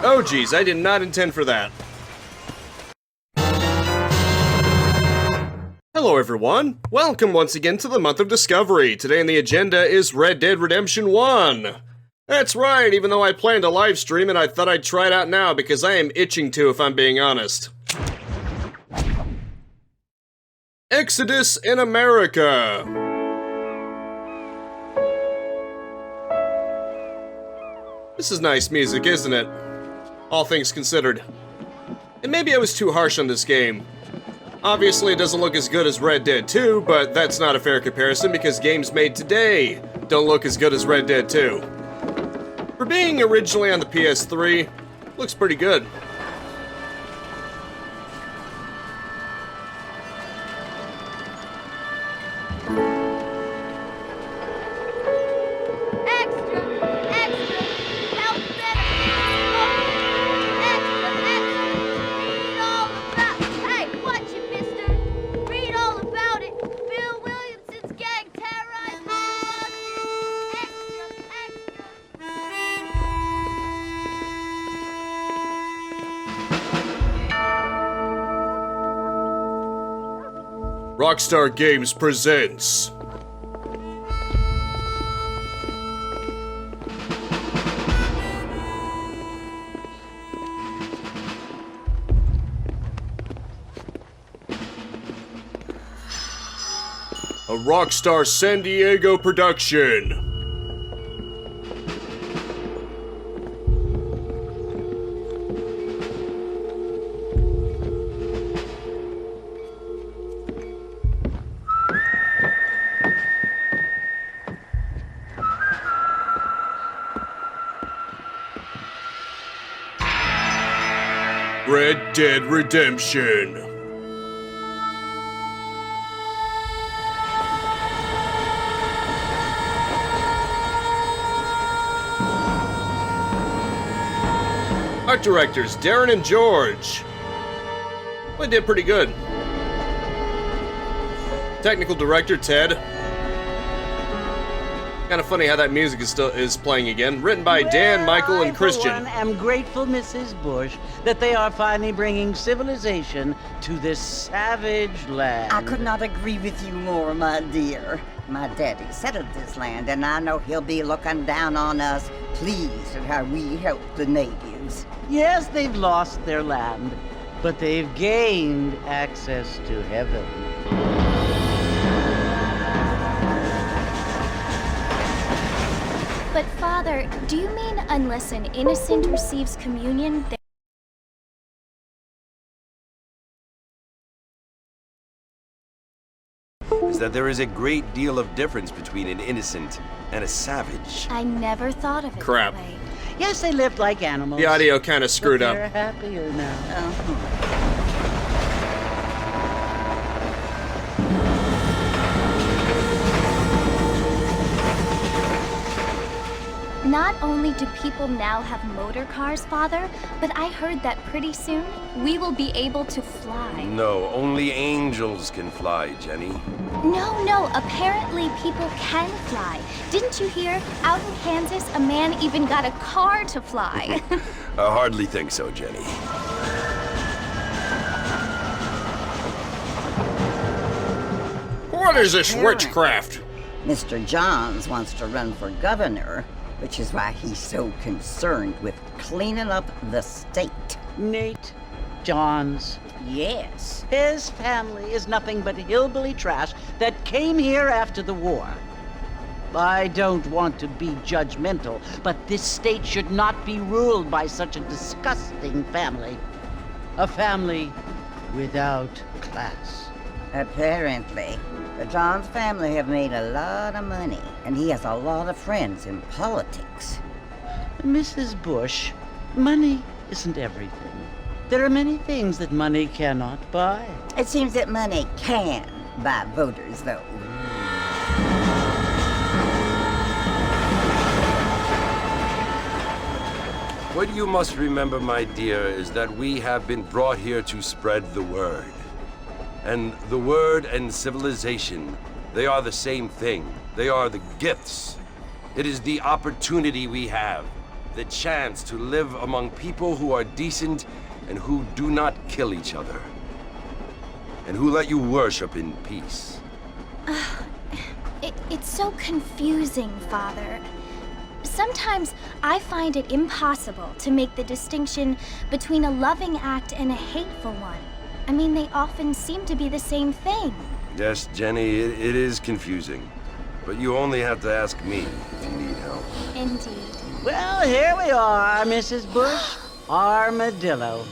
Oh geez, I did not intend for that. Hello everyone, welcome once again to the month of Discovery. Today on the agenda is Red Dead Redemption 1. That's right, even though I planned a live stream and I thought I'd try it out now because I am itching to if I'm being honest. Exodus in America. This is nice music, isn't it? All things considered. And maybe I was too harsh on this game. Obviously it doesn't look as good as Red Dead 2, but that's not a fair comparison because games made today don't look as good as Red Dead 2. For being originally on the PS3, looks pretty good. Rockstar Games presents a Rockstar San Diego production. Red Dead Redemption. Art directors Darren and George. Well, they did pretty good. Technical director Ted. Kind of funny how that music is playing again. Written by Dan, Michael, and Christian. I, for one, am grateful, Mrs. Bush, that they are finally bringing civilization to this savage land. I could not agree with you more, my dear. My daddy settled this land, and I know he'll be looking down on us, pleased at how we help the natives. Yes, they've lost their land, but they've gained access to heaven. But Father, do you mean unless an innocent receives communion, is that there is a great deal of difference between an innocent and a savage. I never thought of it Crap. that way. Yes, they lived like animals. The audio kind of screwed but up. they're happier now. Not only do people now have motor cars, Father, but I heard that pretty soon we will be able to fly. No, only angels can fly, Jenny. No, apparently people can fly. Didn't you hear? Out in Kansas, a man even got a car to fly. I hardly think so, Jenny. What is this witchcraft? Mr. Johns wants to run for governor, which is why he's so concerned with cleaning up the state. Nate Johns. Yes. His family is nothing but hillbilly trash that came here after the war. I don't want to be judgmental, but this state should not be ruled by such a disgusting family. A family without class. Apparently. The Johns family have made a lot of money, and he has a lot of friends in politics. Mrs. Bush, money isn't everything. There are many things that money cannot buy. It seems that money can buy voters, though. What you must remember, my dear, is that we have been brought here to spread the word. And the word and civilization, they are the same thing. They are the gifts. It is the opportunity we have, the chance to live among people who are decent and who do not kill each other. And who let you worship in peace. It's so confusing, Father. Sometimes I find it impossible to make the distinction between a loving act and a hateful one. I mean, they often seem to be the same thing. Yes, Jenny, it is confusing. But you only have to ask me if you need help. Indeed. Well, here we are, Mrs. Bush. Armadillo.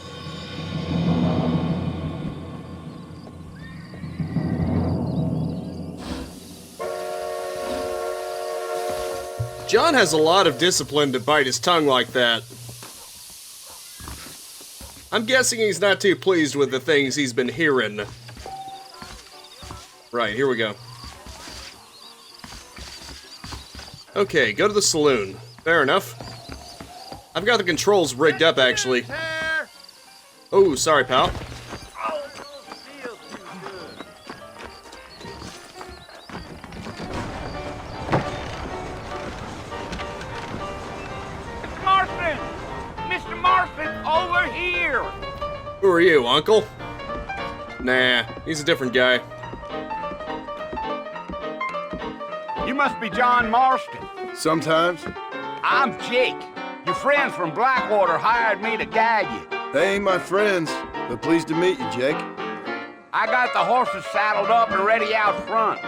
John has a lot of discipline to bite his tongue like that. I'm guessing he's not too pleased with the things he's been hearing. Right, here we go. Okay, go to the saloon. Fair enough. I've got the controls rigged up, actually. Oh, sorry, pal. Mr. Marston, over here! Who are you, Uncle? Nah, he's a different guy. You must be John Marston. Sometimes. I'm Jake. Your friends from Blackwater hired me to guide you. They ain't my friends, but pleased to meet you, Jake. I got the horses saddled up and ready out front.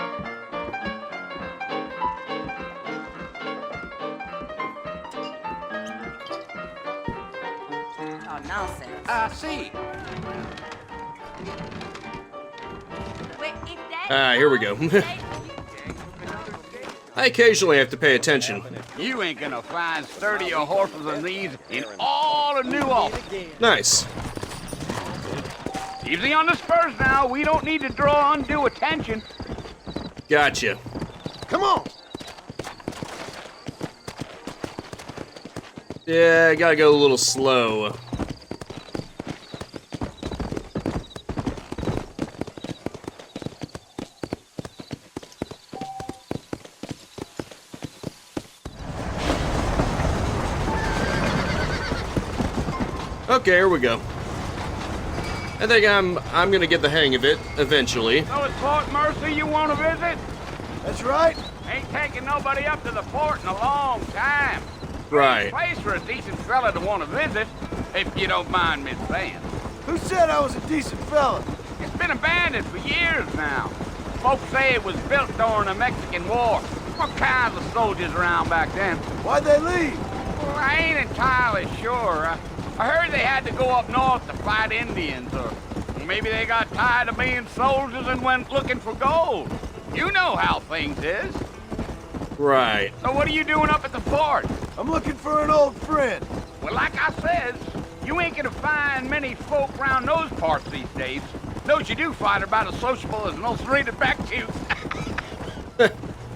Oh, nonsense. I see. Here we go. I occasionally have to pay attention. You ain't gonna find sturdier horses than these in all of New Ulm. Nice. Easy on the spurs now. We don't need to draw undue attention. Gotcha. Come on! Yeah, I gotta go a little slow. Okay, here we go. I think I'm gonna get the hang of it eventually. So it's Fort Mercy you want to visit? That's right. Ain't taking nobody up to the fort in a long time. Right. Place for a decent fella to want to visit, if you don't mind me saying. Who said I was a decent fella? It's been abandoned for years now. Folks say it was built during the Mexican War. What kinds of soldiers around back then? Why'd they leave? Well, I ain't entirely sure. I heard they had to go up north to fight Indians, or maybe they got tired of being soldiers and went looking for gold. You know how things is. Right. So what are you doing up at the fort? I'm looking for an old friend. Well, like I said, you ain't gonna find many folk around those parts these days. Those you do find are about as sociable as most read it back to you.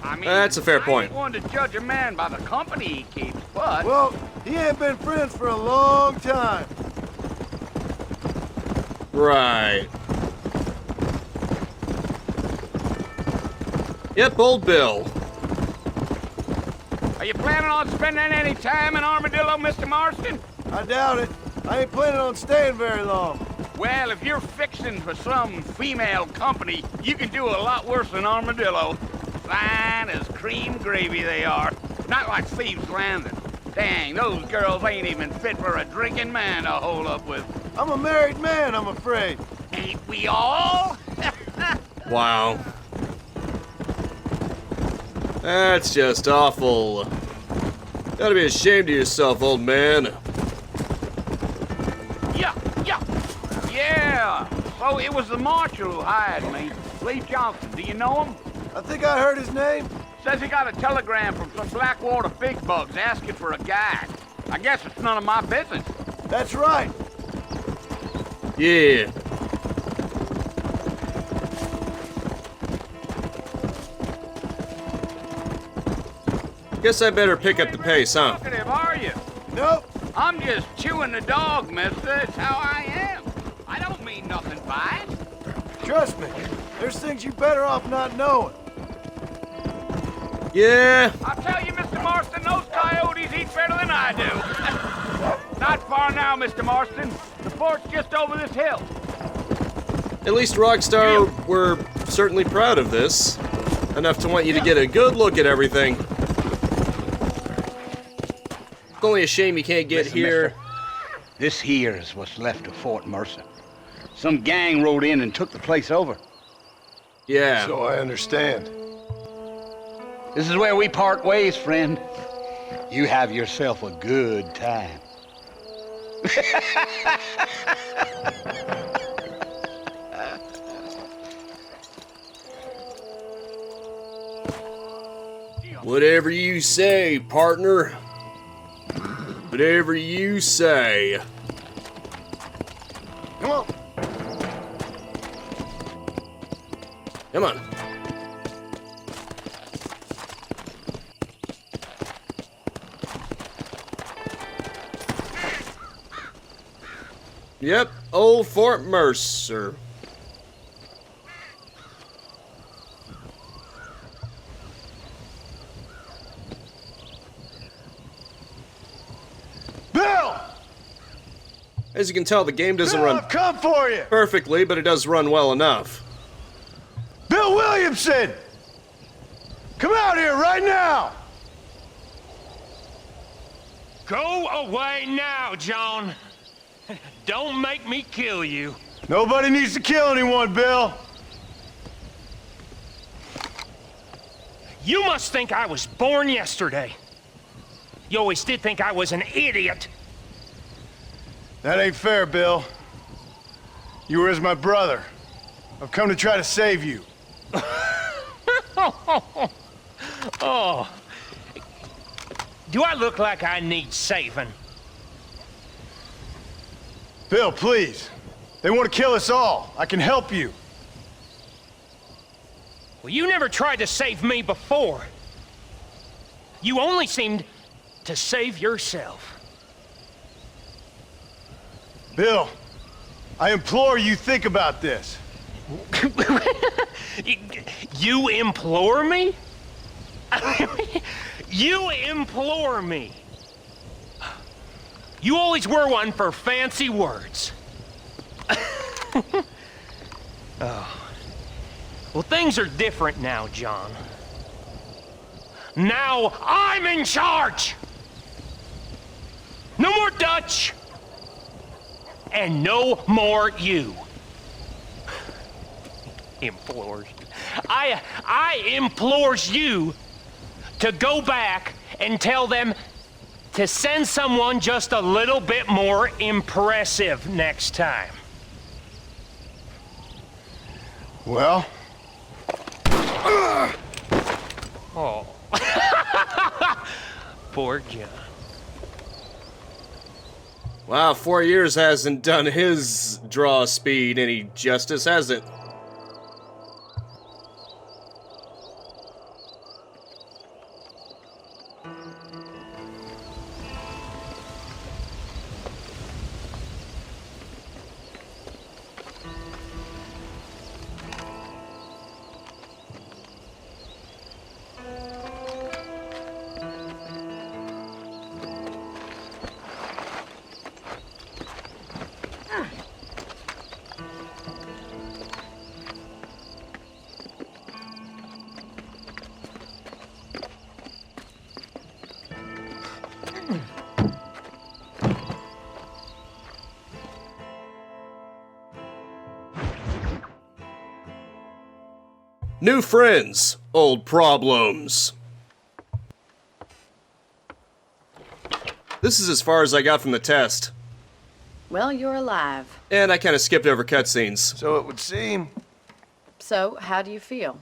I mean, That's a fair I point. ain't one to judge a man by the company he keeps, but... Well, he ain't been friends for a long time. Right. Yep, old Bill. Are you planning on spending any time in Armadillo, Mr. Marston? I doubt it. I ain't planning on staying very long. Well, if you're fixing for some female company, you can do a lot worse than Armadillo. Fine as cream gravy they are. Not like Thieves' Landing. Dang, those girls ain't even fit for a drinking man to hold up with. I'm a married man, I'm afraid. Ain't we all? Wow. That's just awful. Gotta be ashamed of yourself, old man. Yeah. So it was the marshal who hired me. Lee Johnson, do you know him? I think I heard his name. Says he got a telegram from some Blackwater big bugs asking for a guide. I guess it's none of my business. That's right. Yeah. Guess I better pick up the pace, huh? Talkative, are you? Nope. I'm just chewing the dog, mister. It's how I am. I don't mean nothing by it. Trust me. There's things you better off not knowing. Yeah. I'll tell you, Mr. Marston, those types coyotes eat better than I do. Not far now, Mr. Marston. The fort's just over this hill. At least Rockstar were certainly proud of this. Enough to want you to get a good look at everything. It's only a shame you can't get Listen, here. mister. This here is what's left of Fort Mercer. Some gang rode in and took the place over. Yeah. So I understand. This is where we part ways, friend. You have yourself a good time. Whatever you say, partner. Whatever you say. Come on. Come on. Yep, old Fort Mercer. Bill! As you can tell, the game doesn't Bill, run I've come for you! perfectly, but it does run well enough. Bill Williamson! Come out here right now! Go away now, John. Don't make me kill you. Nobody needs to kill anyone, Bill. You must think I was born yesterday. You always did think I was an idiot. That ain't fair, Bill. You were as my brother. I've come to try to save you. Oh. Do I look like I need saving? Bill, please. They want to kill us all. I can help you. Well, you never tried to save me before. You only seemed to save yourself. Bill, I implore you think about this. You implore me? You implore me. You always were one for fancy words. Oh. Well, things are different now, John. Now I'm in charge! No more Dutch! And no more you. Implores. I implores you to go back and tell them to send someone just a little bit more impressive next time. Well? Oh. Poor John. Wow, 4 years hasn't done his draw speed any justice, has it? New friends, old problems. This is as far as I got from the test. Well, you're alive. And I kind of skipped over cutscenes. So it would seem. So, how do you feel?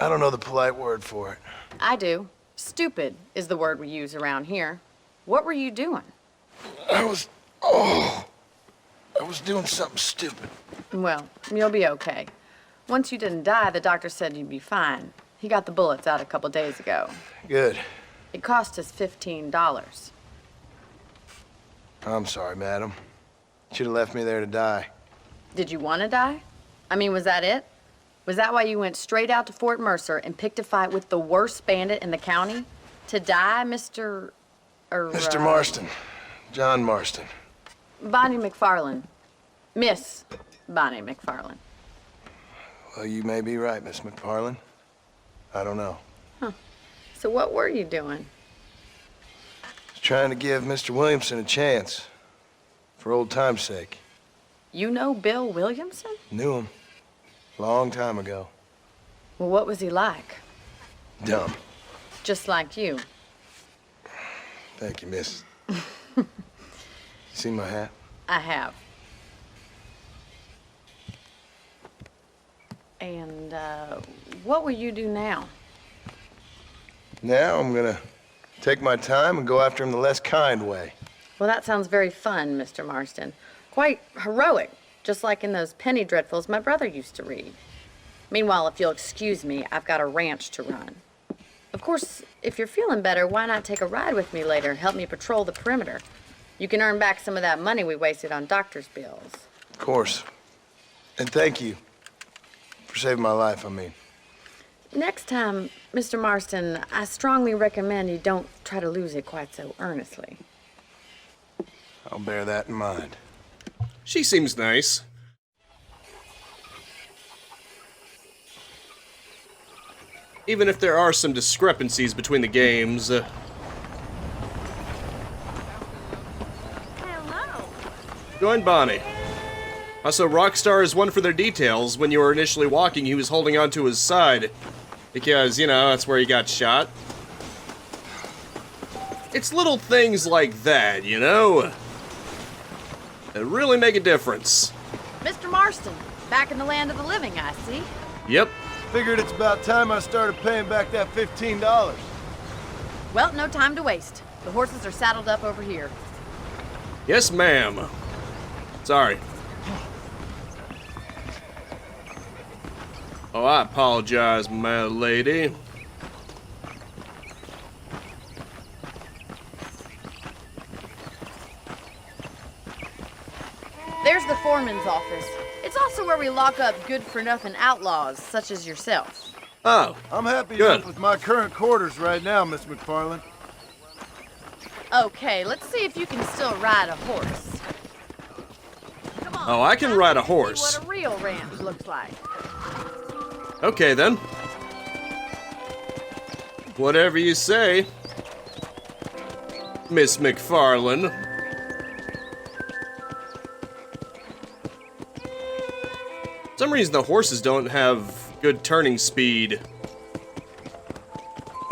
I don't know the polite word for it. I do. Stupid is the word we use around here. What were you doing? I was doing something stupid. Well, you'll be okay. Once you didn't die, the doctor said you'd be fine. He got the bullets out a couple days ago. Good. It cost us $15. I'm sorry, madam. Should have left me there to die. Did you want to die? I mean, was that it? Was that why you went straight out to Fort Mercer and picked a fight with the worst bandit in the county? To die, Mr. Mr. Marston. John Marston. Bonnie McFarlane. Miss Bonnie McFarlane. Well, you may be right, Miss McFarlane. I don't know. So what were you doing? Just trying to give Mr. Williamson a chance. For old time's sake. You know Bill Williamson? Knew him. Long time ago. Well, what was he like? Dumb. Just like you. Thank you, miss. You seen my hat? I have. And, what will you do now? Now I'm gonna take my time and go after him the less kind way. Well, that sounds very fun, Mr. Marston. Quite heroic, just like in those penny dreadfuls my brother used to read. Meanwhile, if you'll excuse me, I've got a ranch to run. Of course, if you're feeling better, why not take a ride with me later and help me patrol the perimeter? You can earn back some of that money we wasted on doctor's bills. Of course. And thank you. For saving my life, I mean. Next time, Mr. Marston, I strongly recommend you don't try to lose it quite so earnestly. I'll bear that in mind. She seems nice. Even if there are some discrepancies between the games. Hello. Join Bonnie. Also, Rockstar is one for their details. When you were initially walking, he was holding onto his side. Because, you know, that's where he got shot. It's little things like that, you know? That really make a difference. Mr. Marston, back in the land of the living, I see. Yep. Figured it's about time I started paying back that $15. Well, no time to waste. The horses are saddled up over here. Yes, ma'am. Sorry. Oh, I apologize, my lady. There's the foreman's office. It's also where we lock up good-for-nothing outlaws, such as yourself. Oh, I'm happy Good. enough with my current quarters right now, Miss McFarlane. Okay, let's see if you can still ride a horse. Come on. Oh, I can ride a see horse. what a real ranch looks like. Okay then. Whatever you say, Miss McFarlane. For some reason the horses don't have good turning speed.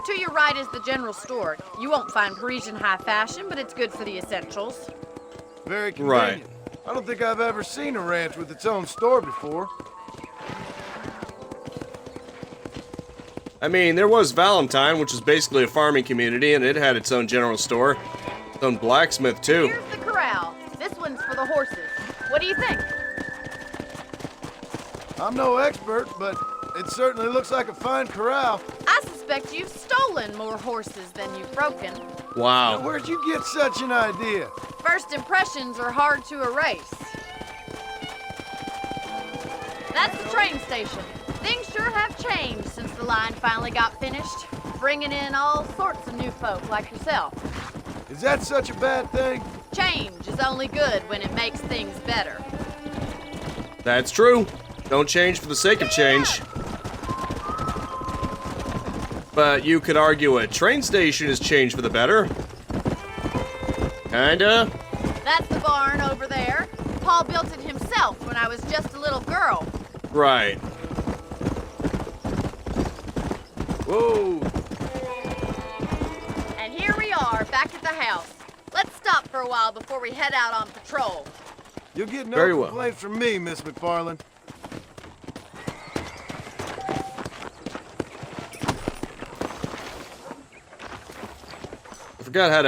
To your right is the general store. You won't find Parisian high fashion, but it's good for the essentials. Very convenient. Right. I don't think I've ever seen a ranch with its own store before. I mean, there was Valentine, which is basically a farming community, and it had its own general store. Its own blacksmith, too. Here's the corral. This one's for the horses. What do you think? I'm no expert, but it certainly looks like a fine corral. I suspect you've stolen more horses than you've broken. Wow. Where'd you get such an idea? First impressions are hard to erase. That's the train station. Things sure have changed since the line finally got finished, bringing in all sorts of new folk like yourself. Is that such a bad thing? Change is only good when it makes things better. That's true. Don't change for the sake of change. But you could argue a train station has changed for the better. Kinda. That's the barn over there. Paul built it himself when I was just a little girl. Right. Whoa. And here we are, back at the house. Let's stop for a while before we head out on patrol. You'll get no Very well. complaints from me, Miss McFarlane. Forgot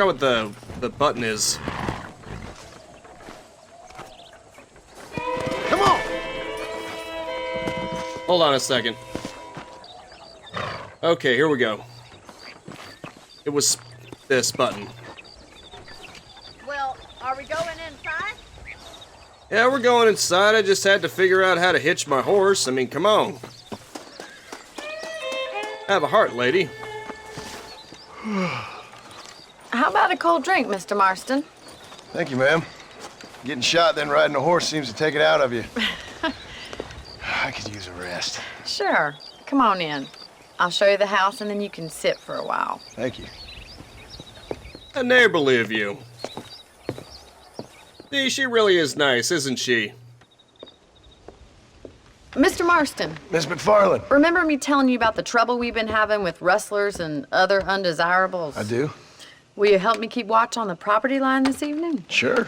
what the button is. Come on! Hold on a second. Okay, here we go. It was this button. Well, are we going inside? Yeah, we're going inside. I just had to figure out how to hitch my horse. I mean, come on. Have a heart, lady. How about a cold drink, Mr. Marston? Thank you, ma'am. Getting shot, then riding a horse seems to take it out of you. I could use a rest. Sure. Come on in. I'll show you the house, and then you can sit for a while. Thank you. A neighborly of you. See, she really is nice, isn't she? Mr. Marston, Miss McFarland. remember me telling you about the trouble we've been having with rustlers and other undesirables? I do? Will you help me keep watch on the property line this evening? Sure.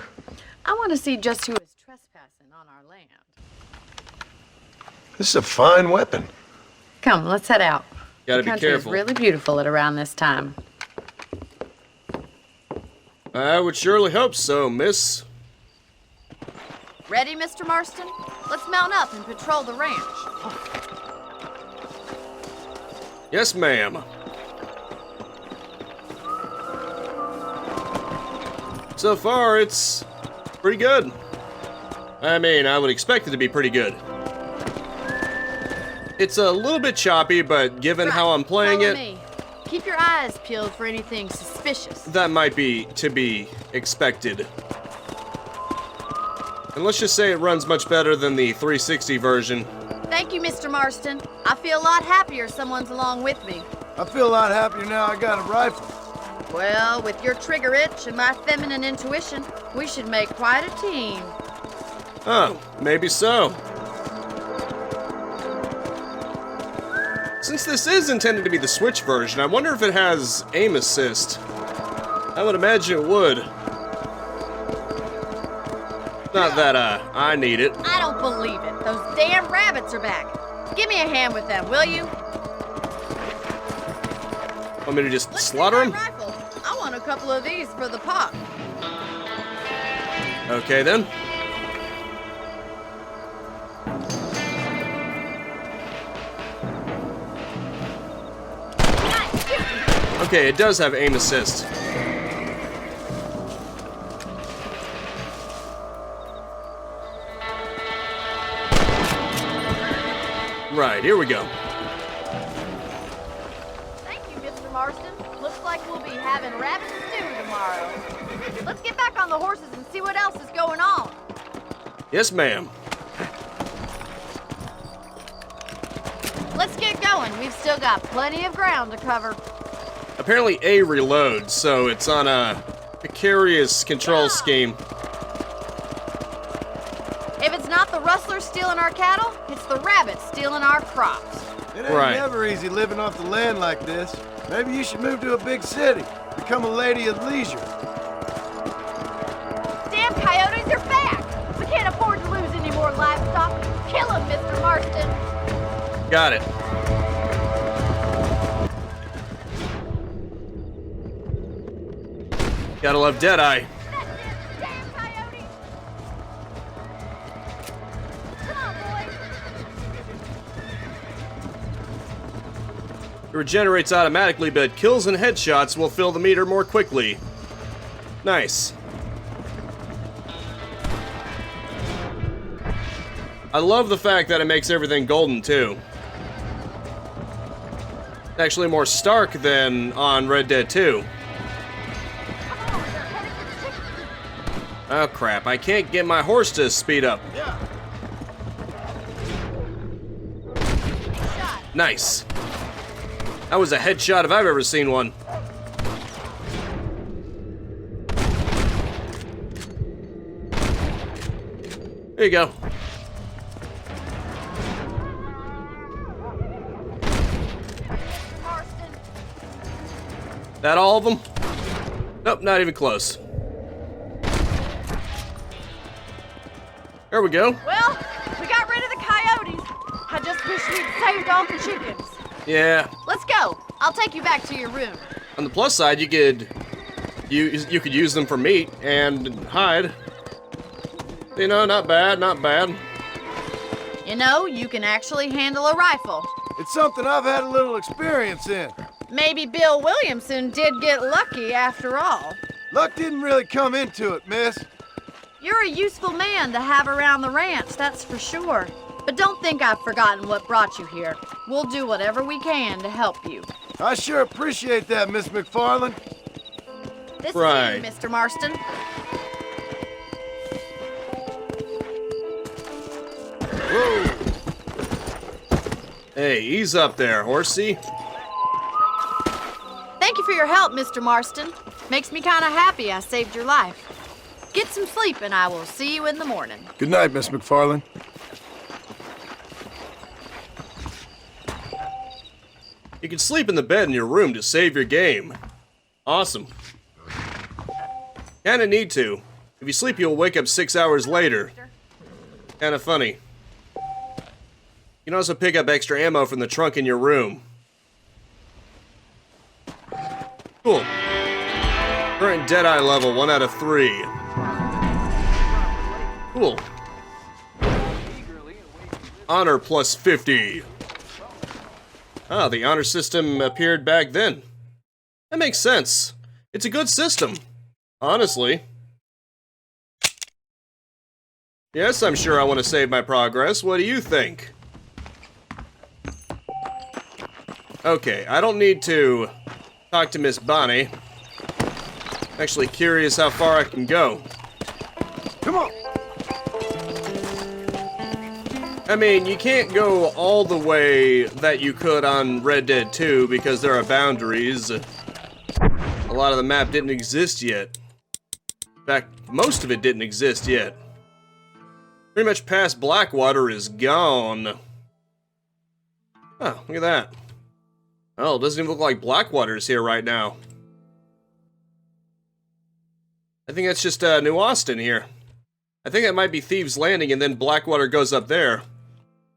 I want to see just who is trespassing on our land. This is a fine weapon. Come, let's head out. Gotta the be country careful. is really beautiful at around this time. I would surely hope so, miss. Ready, Mr. Marston? Let's mount up and patrol the ranch. Yes, ma'am. So far, it's pretty good. I mean, I would expect it to be pretty good. It's a little bit choppy, but given how I'm playing Follow it, me. Keep your eyes peeled for anything suspicious. that might be to be expected. And let's just say it runs much better than the 360 version. Thank you, Mr. Marston. I feel a lot happier someone's along with me. I feel a lot happier now I got a rifle. Well, with your trigger itch and my feminine intuition, we should make quite a team. Oh, maybe so. Since this is intended to be the Switch version, I wonder if it has aim assist. I would imagine it would. Not that, I need it. I don't believe it. Those damn rabbits are back. Give me a hand with them, will you? Want me to just Let's slaughter get them? my rifle. I want a couple of these for the pot. Okay then. Okay, it does have aim assist. Right, here we go. Thank you, Mr. Marston. Looks like we'll be having rabbit stew tomorrow. Let's get back on the horses and see what else is going on. Yes, ma'am. Let's get going. We've still got plenty of ground to cover. Apparently A reloads, so it's on a precarious control scheme. If it's not the rustlers stealing our cattle, it's the rabbits stealing our crops. It ain't Right. never easy living off the land like this. Maybe you should move to a big city. Become a lady of leisure. Damn coyotes are back! We can't afford to lose any more livestock. Kill them, Mr. Marston. Got it. Gotta love Deadeye. Damn coyotes! Come on, boys. It regenerates automatically, but kills and headshots will fill the meter more quickly. Nice. I love the fact that it makes everything golden, too. Actually more stark than on Red Dead 2. Oh crap, I can't get my horse to speed up. Nice. That was a headshot if I've ever seen one. There you go. Marston. That all of them? Nope, not even close. There we go. Well, we got rid of the coyotes. I just wish we'd saved all the chickens. Yeah. Let's go. I'll take you back to your room. On the plus side, you could use them for meat and hide. You know, not bad, not bad. You know, you can actually handle a rifle. It's something I've had a little experience in. Maybe Bill Williamson did get lucky after all. Luck didn't really come into it, miss. You're a useful man to have around the ranch, that's for sure. But don't think I've forgotten what brought you here. We'll do whatever we can to help you. I sure appreciate that, Miss McFarland. This Right. is you, Mr. Marston. Whoa. Hey, ease up there, horsey. Thank you for your help, Mr. Marston. Makes me kind of happy I saved your life. Get some sleep and I will see you in the morning. Good night, Miss McFarland. You can sleep in the bed in your room to save your game. Awesome. Kinda need to. If you sleep, you'll wake up 6 hours later. Kinda funny. You can also pick up extra ammo from the trunk in your room. Cool. Current Deadeye level, 1 out of 3. Cool. Honor plus 50. Ah, the honor system appeared back then. That makes sense. It's a good system. Honestly. Yes, I'm sure I want to save my progress. What do you think? Okay, I don't need to talk to Miss Bonnie. I'm actually curious how far I can go. Come on. I mean, you can't go all the way that you could on Red Dead 2 because there are boundaries. A lot of the map didn't exist yet. In fact, most of it didn't exist yet. Pretty much past Blackwater is gone. Oh, look at that. Oh, it doesn't even look like Blackwater's here right now. I think that's just New Austin here. I think that might be Thieves Landing and then Blackwater goes up there.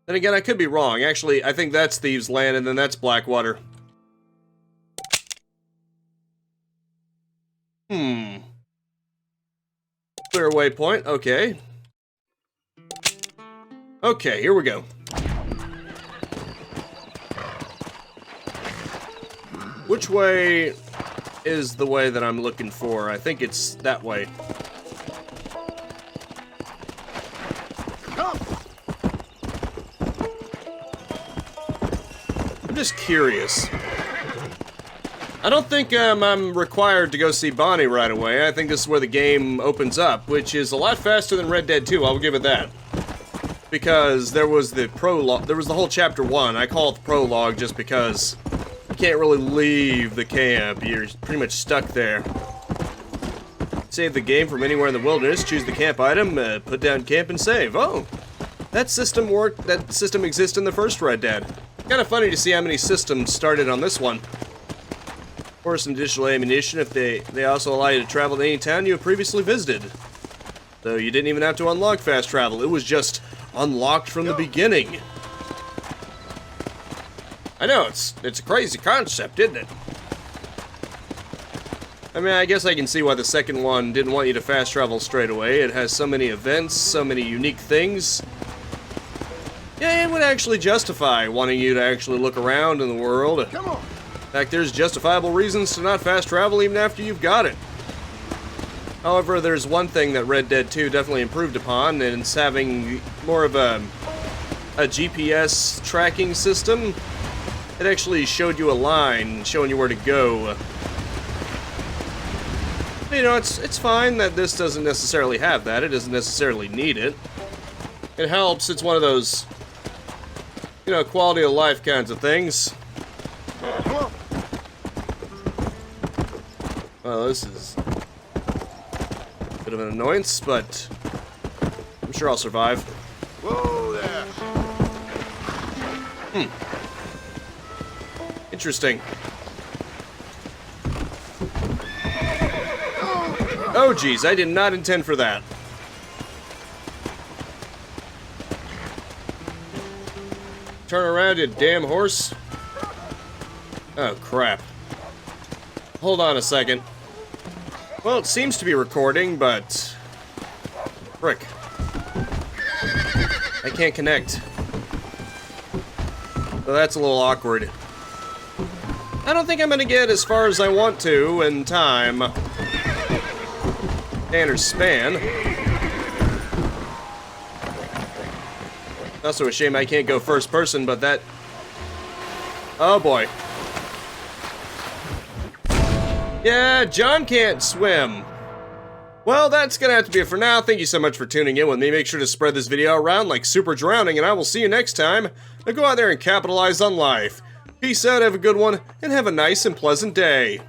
Then again, I could be wrong. Actually, I think that's Thieves Land and then that's Blackwater. Clear waypoint, okay. Okay, here we go. Which way is the way that I'm looking for? I think it's that way. I'm just curious. I don't think I'm required to go see Bonnie right away. I think this is where the game opens up, which is a lot faster than Red Dead 2, I'll give it that. Because there was the prologue, there was the whole chapter 1. I call it the prologue just because you can't really leave the camp. You're pretty much stuck there. Save the game from anywhere in the wilderness, choose the camp item, put down camp and save. Oh, that system worked, that system exists in the first Red Dead. Kinda funny to see how many systems started on this one. Of course, some additional ammunition if they also allow you to travel to any town you have previously visited. So you didn't even have to unlock fast travel, it was just unlocked from the beginning. I know, it's a crazy concept, isn't it? I mean, I guess I can see why the second one didn't want you to fast travel straight away. It has so many events, so many unique things. Yeah, it would actually justify wanting you to actually look around in the world. Come on. In fact, there's justifiable reasons to not fast travel even after you've got it. However, there's one thing that Red Dead 2 definitely improved upon, and it's having more of a GPS tracking system. It actually showed you a line, showing you where to go. You know, it's fine that this doesn't necessarily have that. It doesn't necessarily need it. It helps. It's one of those, you know, quality of life kinds of things. Well, this is a bit of an annoyance, but I'm sure I'll survive. Whoa there. Interesting. Oh, geez, I did not intend for that. Turn around, you damn horse. Oh, crap. Hold on a second. Well, it seems to be recording, but... frick. I can't connect. So that's a little awkward. I don't think I'm gonna get as far as I want to in time. Standard span. Also a shame I can't go first person, but that... oh boy. Yeah, John can't swim. Well, that's gonna have to be it for now. Thank you so much for tuning in with me. Make sure to spread this video around like super drowning, and I will see you next time. Now go out there and capitalize on life. Peace out, have a good one, and have a nice and pleasant day.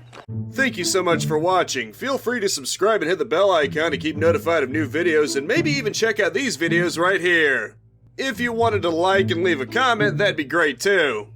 Thank you so much for watching. Feel free to subscribe and hit the bell icon to keep notified of new videos, and maybe even check out these videos right here. If you wanted to like and leave a comment, that'd be great too.